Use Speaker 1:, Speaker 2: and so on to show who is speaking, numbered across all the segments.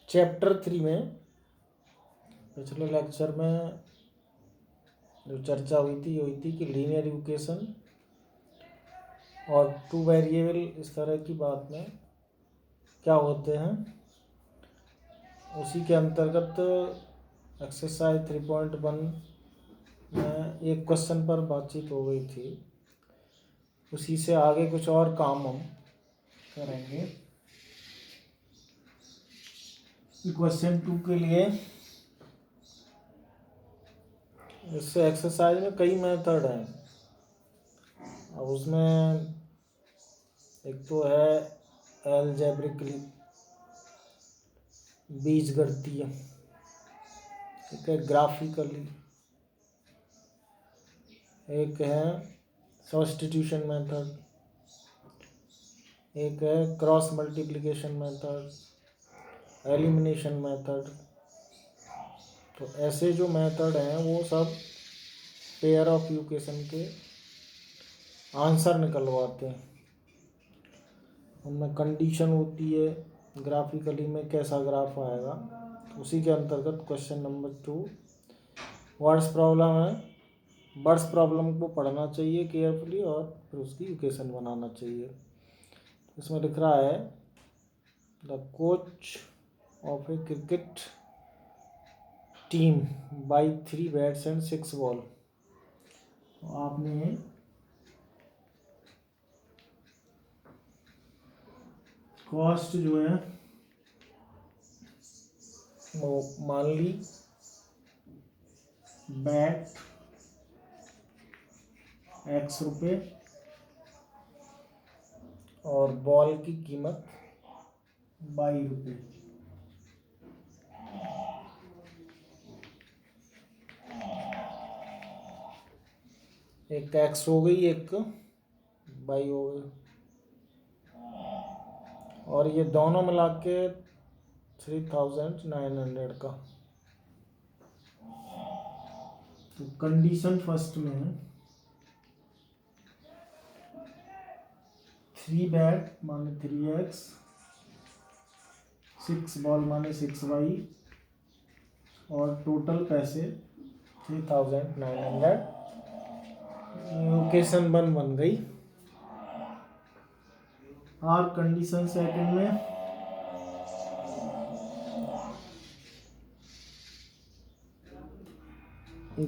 Speaker 1: Chapter 3 में पिछले lecture में जो चर्चा हुई थी कि लीनियर इक्वेशन और टू वेरिएबल इस तरह की बात में क्या होते हैं, उसी के अंतर्गत एक्सरसाइज 3.1 में एक क्वेश्चन पर बातचीत हो गई थी। उसी से आगे कुछ और काम हम करेंगे। क्वेश्चन 2 के लिए इस एक्सरसाइज में कई मेथड हैं। अब उसमें एक तो है अलजेब्रिकली बीजगणितीय, ठीक है, ग्राफिकली, एक है सब्स्टिट्यूशन मेथड, एक है cross multiplication method, elimination method. तो ऐसे जो मेथड हैं वो सब पेयर ऑफ इक्वेशन के आंसर निकलवाते हैं। उनमें कंडीशन होती है ग्राफिकली में कैसा ग्राफ आएगा। तो उसी के अंतर्गत क्वेश्चन नंबर 2 वर्ड्स प्रॉब्लम है। वर्ड्स प्रॉब्लम को पढ़ना चाहिए केयरफुली और फिर उसकी इक्वेशन बनाना चाहिए। इसमें लिख रहा है the coach of A cricket team by 3 bats and 6 ball. आपने कॉस्ट जो है वो मान ली, बैट x रुपये और बॉल की कीमत 22 रुपये। एक x हो गई, एक 22 हो गई, और ये दोनों मिला के 3900 का। तो कंडीशन फर्स्ट में है 3 बैट माने 3x, 6 बॉल माने 6y और टोटल पैसे 3900। इक्वेशन बन गई। और कंडीशन सेकंड में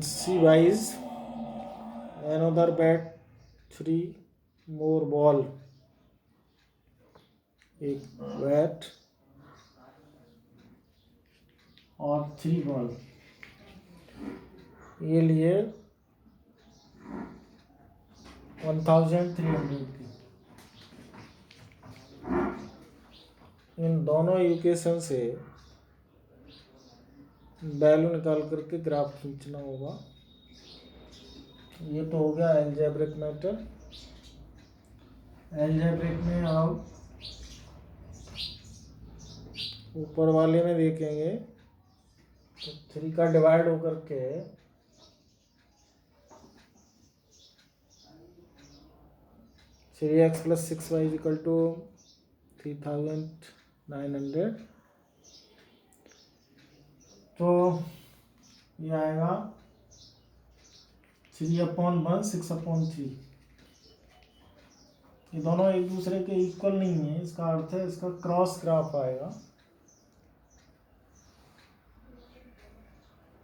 Speaker 1: C buys another bat 3 more ball, एक बैट और 3 बॉल, ये लिए 1300 की। इन दोनों इक्वेशन से वैल्यू निकाल करके ग्राफ खींचना होगा। ये तो हो गया अलजेब्रिक मेथड। अलजेब्रिक में आप ऊपर वाले में देखेंगे तो 3 का डिवाइड होकर के 3x + 6y = 3900। तो ये आएगा 3/1 6/3। ये दोनों एक दूसरे के इक्वल नहीं है, इसका अर्थ है इसका क्रॉस ग्राफ आएगा।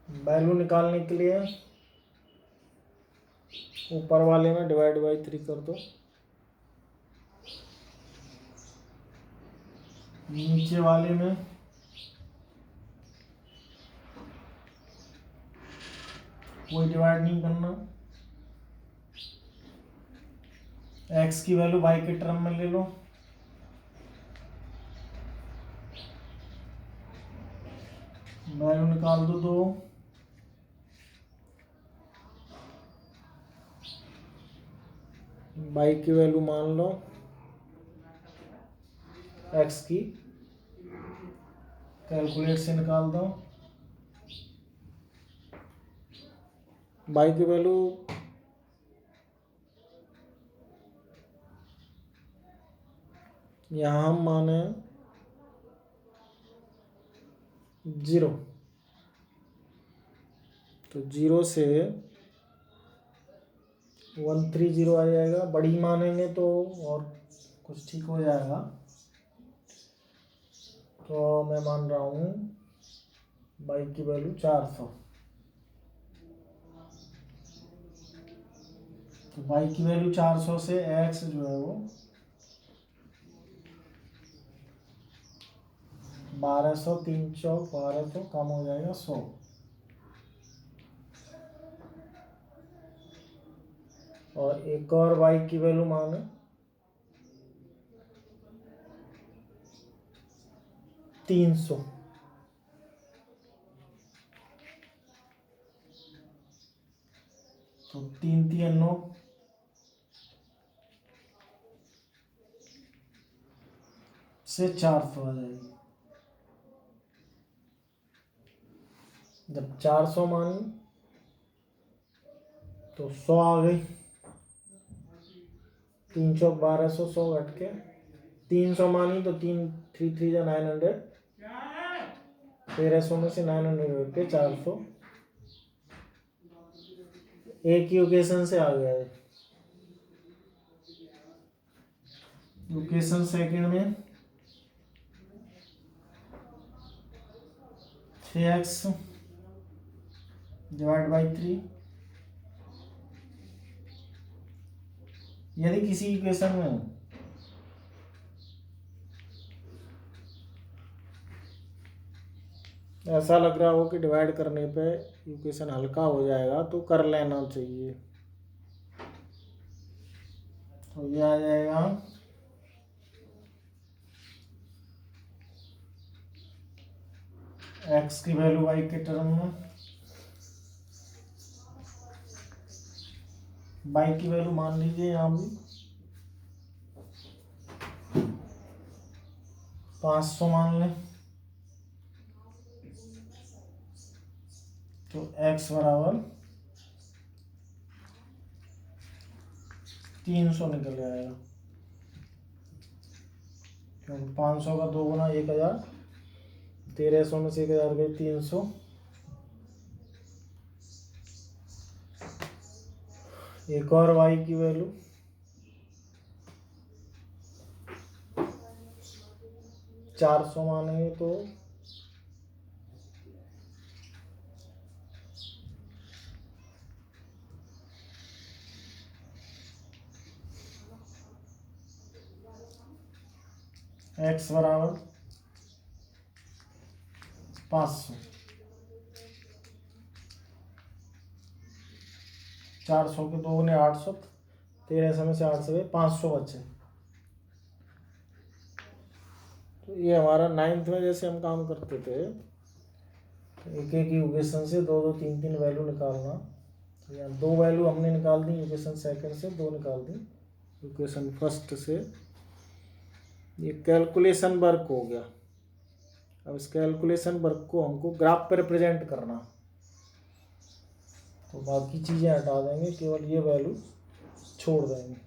Speaker 1: वैल्यू निकालने के लिए ऊपर वाले में डिवाइड बाई 3 कर दो, नीचे वाले में कोई डिवाइड नहीं करना। x की वैल्यू y के टर्म में ले लो, वैल्यू निकाल दो 2, y की वैल्यू मान लो, x की कैलकुलेट से निकाल दो। y की वैल्यू यहाँ हम माने 0, तो 0 से 130 आ जाएगा। बड़ी मानेंगे तो और कुछ ठीक हो जाएगा। तो मैं मान रहा हूँ बाई की वैल्यू 400। तो बाई की वैल्यू 400 से एक्स जो है वो 1200, 3 चौक 1200 कम हो जाएगा 100। और एक और वाई की वैल्यू माने 300। तो 3 3 9 से 400 आ जाएगी। जब 400 मानी तो 100 आ गई। 3 चौक 1200, 100 घट के 300 मानी तो 3 3 3 900। 1300 में से 900 घट के 400। एक इक्वेशन से आ गया है। इक्वेशन सेकंड में 3x डिवाइड बाई 3। यदि किसी इक्वेशन में ऐसा लग रहा हो कि डिवाइड करने पे इक्वेशन हल्का हो जाएगा तो कर लेना चाहिए। तो ये आ जाएगा x की वैल्यू y के टर्म में, y की वैल्यू मान लीजिए यहाँ भी 500 मान लें। तो x बराबर 300 निकल आएगा, क्योंकि 500 का 2 गुना 1000। 1300 में से 1000 गए 300। एक और y की वैल्यू 400 मानेंगे तो x बराबर 500। 400 के 2 गुने 800। 1300 में से 800 गए 500 बचे। तो ये हमारा 9th में जैसे हम काम करते थे, एक एक इक्वेशन से 2 2 3 3 वैल्यू निकालना। तो यहाँ 2 वैल्यू हमने निकाल दी इक्वेशन सेकंड से, 2 निकाल दी इक्वेशन फर्स्ट से। ये कैलकुलेशन वर्क हो गया। अब इस कैलकुलेशन वर्क को हमको ग्राफ पर रिप्रेजेंट करना, तो बाकी चीज़ें हटा देंगे, केवल ये वैल्यू छोड़ देंगे।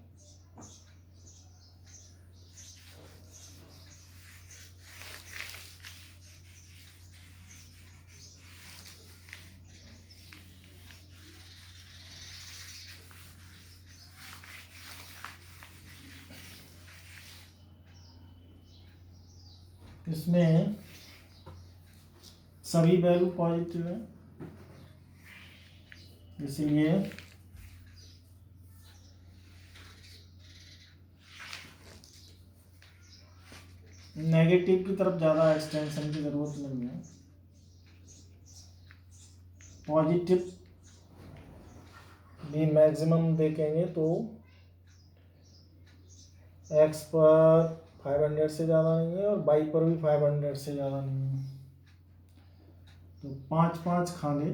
Speaker 1: इसमें सभी वैल्यू पॉजिटिव है, इसलिए नेगेटिव की तरफ ज़्यादा एक्सटेंशन की ज़रूरत नहीं है। पॉजिटिव भी मैक्सिमम देखेंगे तो x पर 500 से ज़्यादा नहीं है और y पर भी 500 से ज़्यादा नहीं है। तो 5 5 खाने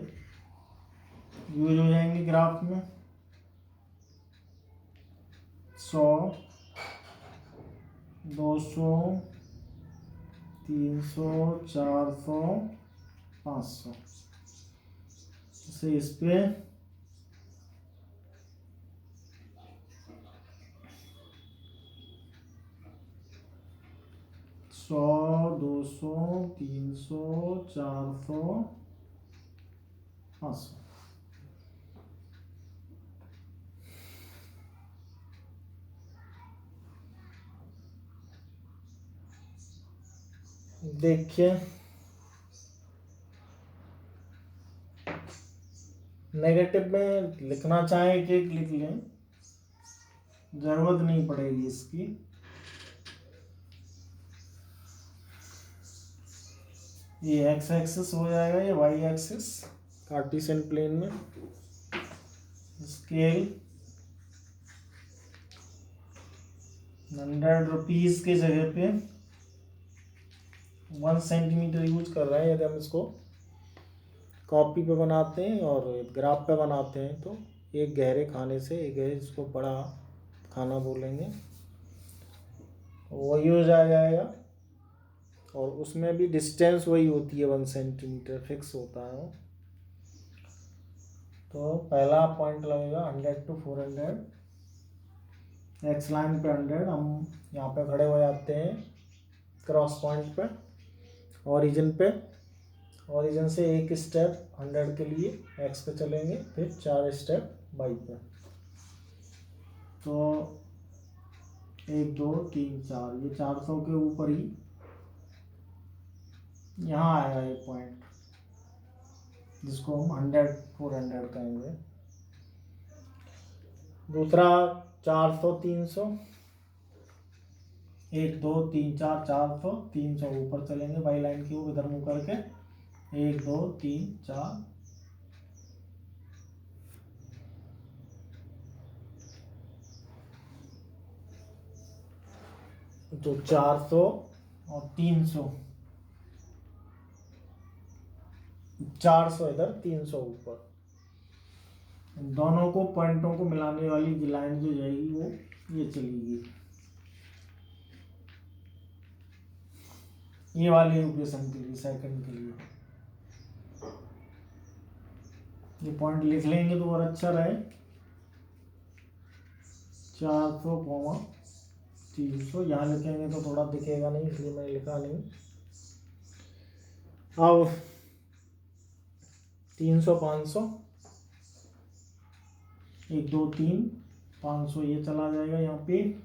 Speaker 1: यूज हो जाएंगे ग्राफ में। 100 200 300 400 500 से इस पे 4 100, 200, 300, 400, 500। देखिए नेगेटिव में लिखना चाहे एक एक लिख लें, जरूरत नहीं पड़ेगी इसकी। ये एक्स एक्सिस हो जाएगा, ये वाई एक्सिस कार्टेशियन प्लेन में। स्केल 100 रुपीज के जगह पे 1 सेंटीमीटर यूज कर रहे हैं। यदि हम इसको कॉपी पे बनाते हैं और ग्राफ पे बनाते हैं तो एक गहरे खाने से एक है जिसको बड़ा खाना बोलेंगे, वही हो जाएगा। और उसमें भी डिस्टेंस वही होती है, 1 सेंटीमीटर फिक्स होता है वो। तो पहला पॉइंट लगेगा 100 to 400, एक्स लाइन पे 100। हम यहाँ पे खड़े हो जाते हैं क्रॉस पॉइंट पे, ओरिजिन पे। ओरिजिन से एक स्टेप 100 के लिए एक्स पे चलेंगे, फिर 4 स्टेप वाई पे। तो 1 2 3 4, ये 400 के ऊपर ही यहाँ आएगा ये पॉइंट, जिसको हम 100 400 कहेंगे। दूसरा 400 300, 1 2 3 4, 400 300 ऊपर चलेंगे बाई लाइन की वो इधर मुँह करके। 1 2 3 4, तो 400 और 300, 400 इधर 300 ऊपर। दोनों को पॉइंटों को मिलाने वाली लाइन जो जाएगी वो ये चलेगी, ये वाली इक्वेशन के लिए, सेकंड के लिए। ये पॉइंट लिख लेंगे तो और अच्छा रहे। 400, 300 यहाँ लिखेंगे तो थोड़ा दिखेगा नहीं, इसलिए मैंने लिखा नहीं। अब 300 500, 1 2 3 500 ये चला जाएगा यहाँ पे।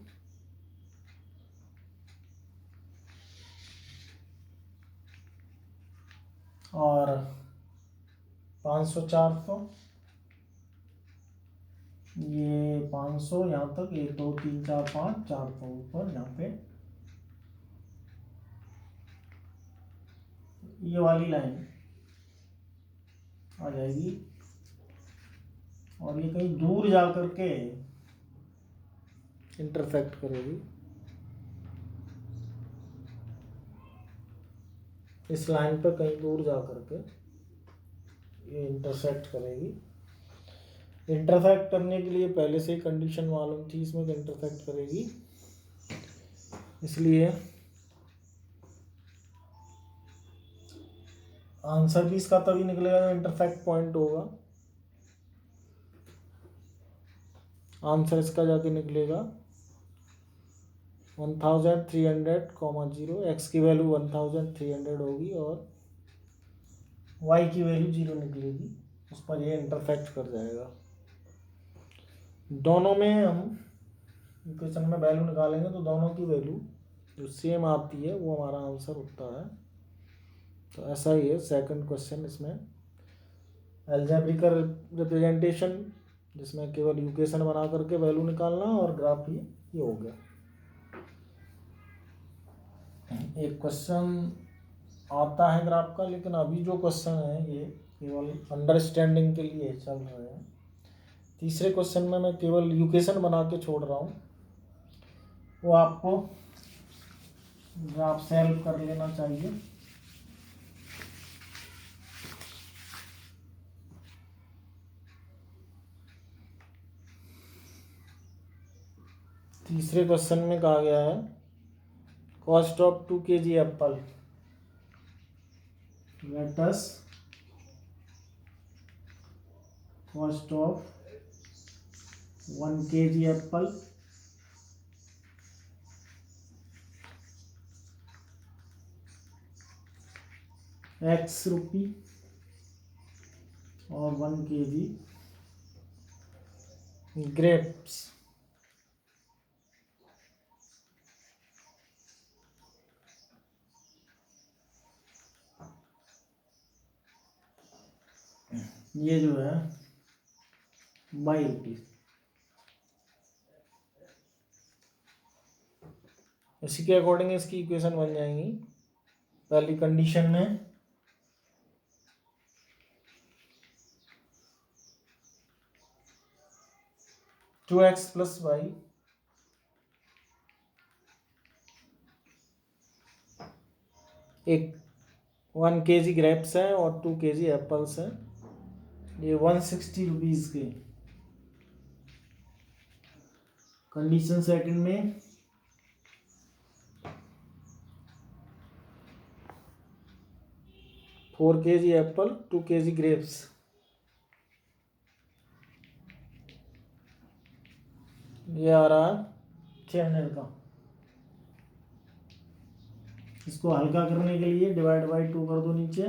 Speaker 1: और 500 400, ये 500 यहाँ तक, 1 2 3 4 5, 400 ऊपर यहाँ पे ये वाली लाइन आ जाएगी। और ये कहीं दूर जा करके इंटरसेक्ट करेगी, इस लाइन पर कहीं दूर जा करके ये इंटरसेक्ट करेगी। इंटरसेक्ट करने के लिए पहले से ही कंडीशन मालूम थी इसमें कि इंटरसेक्ट करेगी, इसलिए आंसर भी इसका तभी निकलेगा जब इंटरसेक्ट पॉइंट होगा। आंसर इसका जाके निकलेगा 1300, एक्स की वैल्यू 1300 होगी और वाई की वैल्यू 0 निकलेगी, उस पर ये इंटरसेक्ट कर जाएगा। दोनों में हम इक्वेशन में वैल्यू निकालेंगे तो दोनों की वैल्यू जो सेम आती है वो हमारा आंसर होता है। तो ऐसा ही है सेकंड क्वेश्चन, इसमें अलजेब्रिकल रिप्रेजेंटेशन जिसमें केवल इक्वेशन बना करके वैल्यू निकालना, और ग्राफ ये हो गया। एक क्वेश्चन आता है ग्राफ का, लेकिन अभी जो क्वेश्चन है ये केवल अंडरस्टैंडिंग के लिए चल रहे हैं। तीसरे क्वेश्चन में मैं केवल इक्वेशन बना के छोड़ रहा हूँ, वो आपको ग्राफ से हेल्प कर लेना चाहिए। तीसरे क्वेश्चन में कहा गया है cost of 2 kg apple, let us cost of 1 kg apple X rupee और 1 kg ग्रेप्स। ये जो है ₹22। इसी के अकॉर्डिंग इसकी इक्वेशन बन जाएंगी। पहली कंडीशन में 2x + y एक 1 kg ग्रेप्स है और 2 kg एप्पल्स हैं। ये 160 रुपीज़ के। कंडीशन सेकंड में 4 kg एप्पल 2 kg ग्रेप्स। ये आ रहा है 600 का। इसको हल्का करने के लिए डिवाइड बाई 2 कर दो नीचे।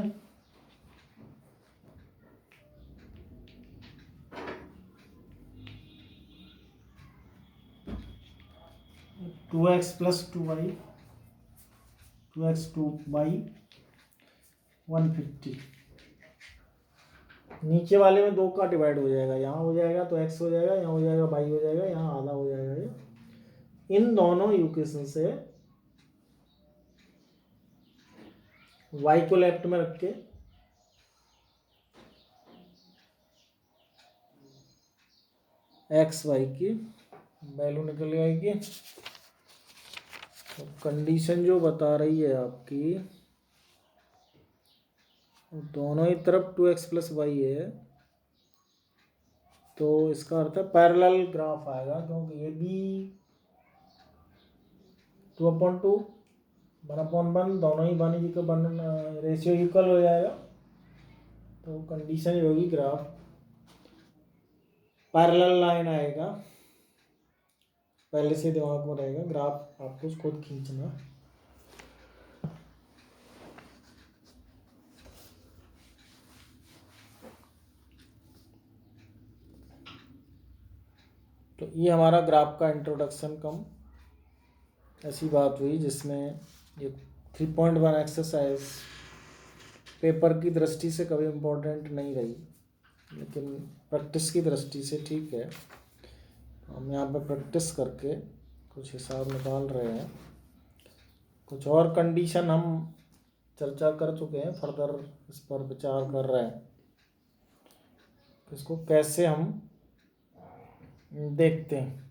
Speaker 1: Two X plus 2y 2x 2y 150। नीचे वाले में 2 का डिवाइड हो जाएगा, यहाँ हो जाएगा तो x हो जाएगा, यहाँ हो जाएगा y हो जाएगा, यहाँ आधा हो जाएगा। इन दोनों इक्वेशन से y को लेफ्ट में रख के एक्स वाई की वैल्यू निकल आएगी। तो कंडीशन जो बता रही है आपकी, दोनों ही तरफ 2x + y है, तो इसका अर्थ है पैरेलल ग्राफ आएगा, क्योंकि ये भी 2/2 1/1 दोनों ही 1 रेशियो इक्वल हो जाएगा। तो कंडीशन ये होगी ग्राफ पैरेलल लाइन आएगा। पहले से दिमाग में रहेगा, ग्राफ आपको खुद खींचना। तो ये हमारा ग्राफ का इंट्रोडक्शन कम ऐसी बात हुई जिसमें ये 3.1 एक्सरसाइज पेपर की दृष्टि से कभी इम्पोर्टेंट नहीं रही, लेकिन प्रैक्टिस की दृष्टि से ठीक है। हम यहाँ पे प्रैक्टिस करके कुछ हिसाब निकाल रहे हैं। कुछ और कंडीशन हम चर्चा कर चुके हैं, फर्दर इस पर विचार कर रहे हैं, इसको कैसे हम देखते हैं।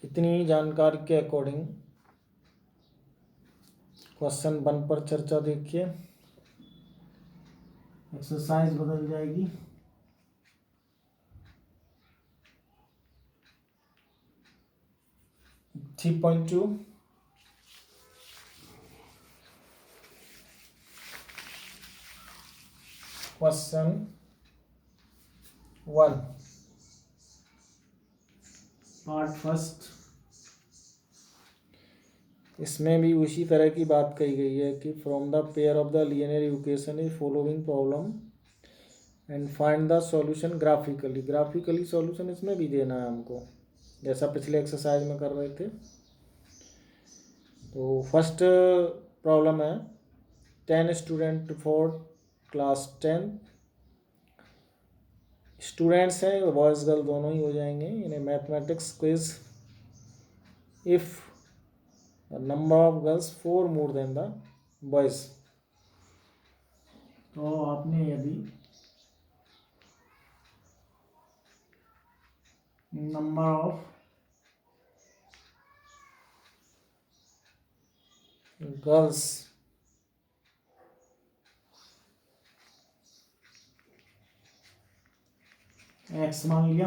Speaker 1: इतनी जानकारी के अकॉर्डिंग क्वेश्चन 1 पर चर्चा देखिए। एक्सरसाइज बदल जाएगी। (3.2) क्वेश्चन 1 पार्ट फर्स्ट। इसमें भी उसी तरह की बात कही गई है कि from the pair of the linear equation is following problem and find the solution graphically solution इसमें भी देना है हमको, जैसा पिछले एक्सरसाइज में कर रहे थे। तो फर्स्ट प्रॉब्लम है 10 स्टूडेंट फॉर क्लास 10। स्टूडेंट्स हैं, बॉयज़ गर्ल दोनों ही हो जाएंगे। इन्हें mathematics quiz if number of girls 4 more than the boys. तो आपने यदि नंबर ऑफ गर्ल्स x मान लिया,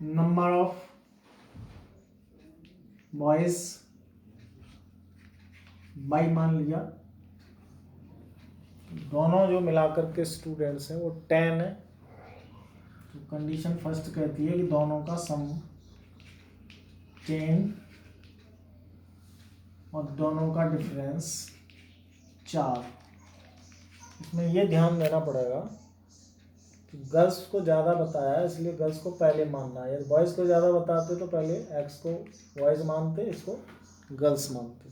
Speaker 1: नंबर ऑफ बॉयज y मान लिया, दोनों जो मिलाकर के स्टूडेंट्स हैं वो 10 है। तो कंडीशन फर्स्ट कहती है कि दोनों का सम 10 और दोनों का डिफरेंस 4। इसमें ये ध्यान देना पड़ेगा कि गर्ल्स को ज़्यादा बताया है, इसलिए गर्ल्स को पहले मानना है। यदि बॉयज़ को ज़्यादा बताते तो पहले एक्स को बॉयज़ मानते, इसको गर्ल्स मानते।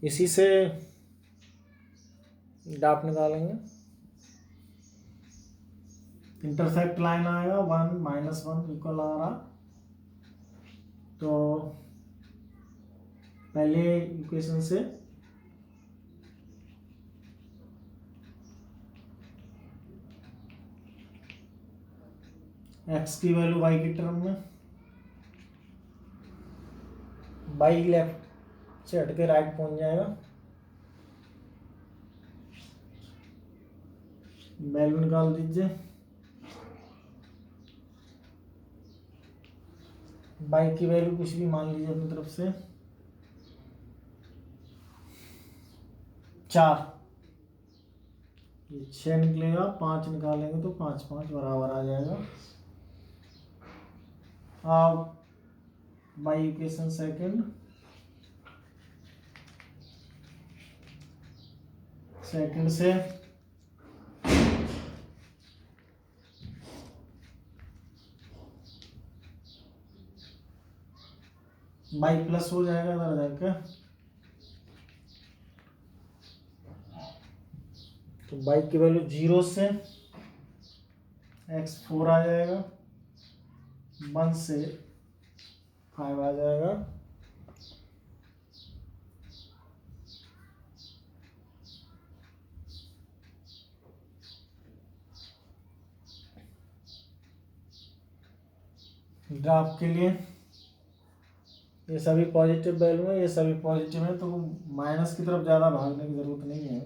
Speaker 1: इसी से डाप निकालेंगे। इंटरसेक्ट लाइन आएगा 1 -1 इक्वल आ रहा, तो पहले इक्वेशन से एक्स की वैल्यू वाई की टर्म में, वाई लेफ्ट से हटके राइट पहुंच जाएगा। वैल्यू निकाल दीजिए। वाई की वैल्यू कुछ भी मान लीजिए अपनी तरफ से, 4, ये 6 निकलेगा, 5 निकालेंगे तो 5 5 बराबर आ जाएगा। अब बाई इक्वेशन सेकंड से बाई प्लस हो जाएगा इधर जाकर, तो बाई की वैल्यू 0 से x4 आ जाएगा, 1 से 5 आ जाएगा। ग्राफ के लिए ये सभी पॉजिटिव वैल्यू है, ये सभी पॉजिटिव है, तो माइनस की तरफ ज़्यादा भागने की ज़रूरत नहीं है,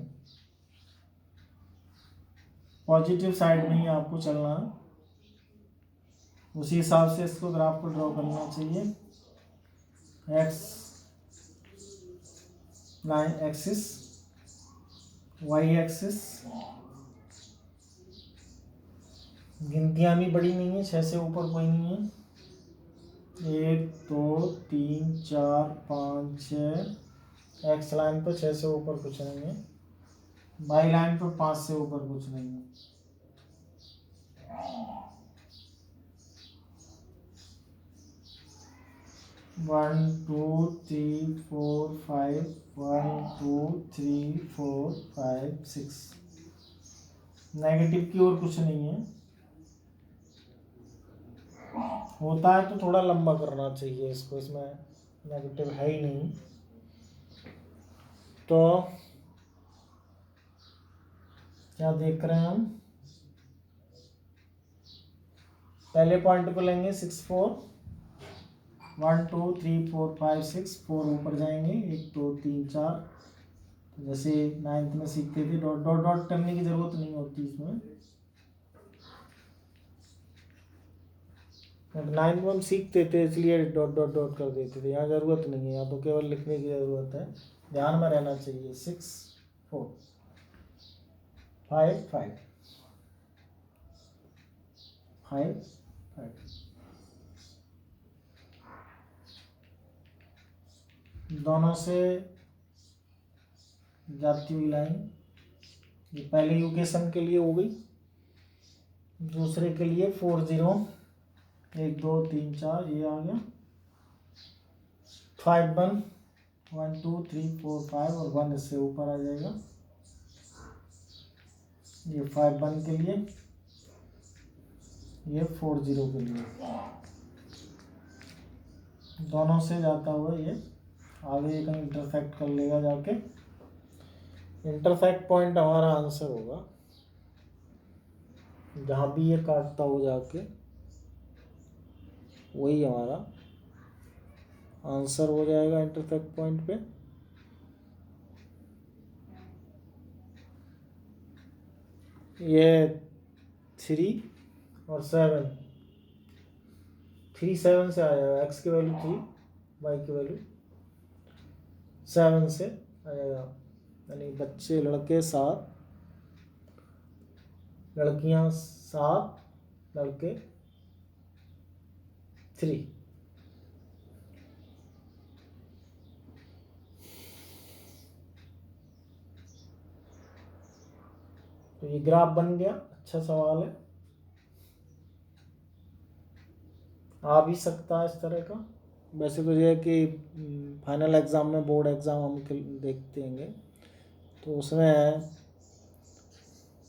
Speaker 1: पॉजिटिव साइड में ही आपको चलना है। उसी हिसाब से इसको ग्राफ को ड्रॉ करना चाहिए। X line axis, Y axis, गिनतियाँ भी बड़ी नहीं है, 6 से ऊपर कोई नहीं है। 1 2 3 4 5 6, एक्स लाइन पर 6 से ऊपर कुछ नहीं है, वाई लाइन पर 5 से ऊपर कुछ नहीं है। One two three four five, 1 2 3 4 5 6, negative की ओर कुछ नहीं है। होता है तो थोड़ा लंबा करना चाहिए इसको, इसमें नेगेटिव है ही नहीं। तो क्या देख रहे हैं हम, पहले पॉइंट को लेंगे 6 4, 1 2 3 4 5 6, 4 ऊपर जाएंगे, 1 2 3 4, जैसे 9th में सीखते थे, डॉट डॉट डॉट करने की जरूरत नहीं होती इसमें। 9th में हम सीखते थे इसलिए डॉट डॉट डॉट कर देते थे, यहाँ जरूरत नहीं है, यहाँ तो केवल लिखने की जरूरत है, ध्यान में रहना चाहिए। 6 4 5 5 5 5, दोनों से जाती हुई लाइन, ये पहले इक्वेशन के लिए हो गई, दूसरे के लिए 4 0, 1 2 3 4 ये आ गया, 5 1 1 2 3 4 5 और 1 इससे ऊपर आ जाएगा। ये 5 1 के लिए, ये 4 0 के लिए, दोनों से जाता हुआ ये आगे कहीं इंटरसेक्ट कर लेगा जाके। इंटरसेक्ट पॉइंट हमारा आंसर होगा, जहाँ भी ये काटता हो जाके वही हमारा आंसर हो जाएगा इंटरसेक्ट पॉइंट पे। ये 3 और 7, 3 7 से आ जाएगा, एक्स की वैल्यू 3, वाई की वैल्यू 7 से आ जाएगा, यानी बच्चे लड़के 7, लड़कियां 7, लड़के 3। तो ये ग्राफ बन गया, अच्छा सवाल है, आ भी सकता है इस तरह का। वैसे तो ये है कि फाइनल एग्ज़ाम में, बोर्ड एग्ज़ाम हम देखते हैं तो उसमें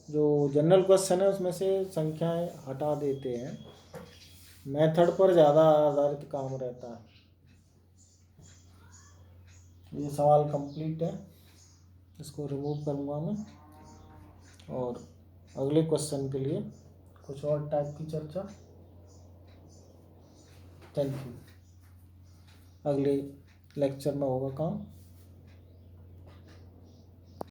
Speaker 1: जो जनरल क्वेश्चन है उसमें से संख्याएं हटा देते हैं, मेथड पर ज़्यादा आधारित काम रहता है। ये सवाल कंप्लीट है, इसको रिमूव करूँगा मैं और अगले क्वेश्चन के लिए कुछ और टाइप की चर्चा। Thank you. अगले लेक्चर में होगा काम।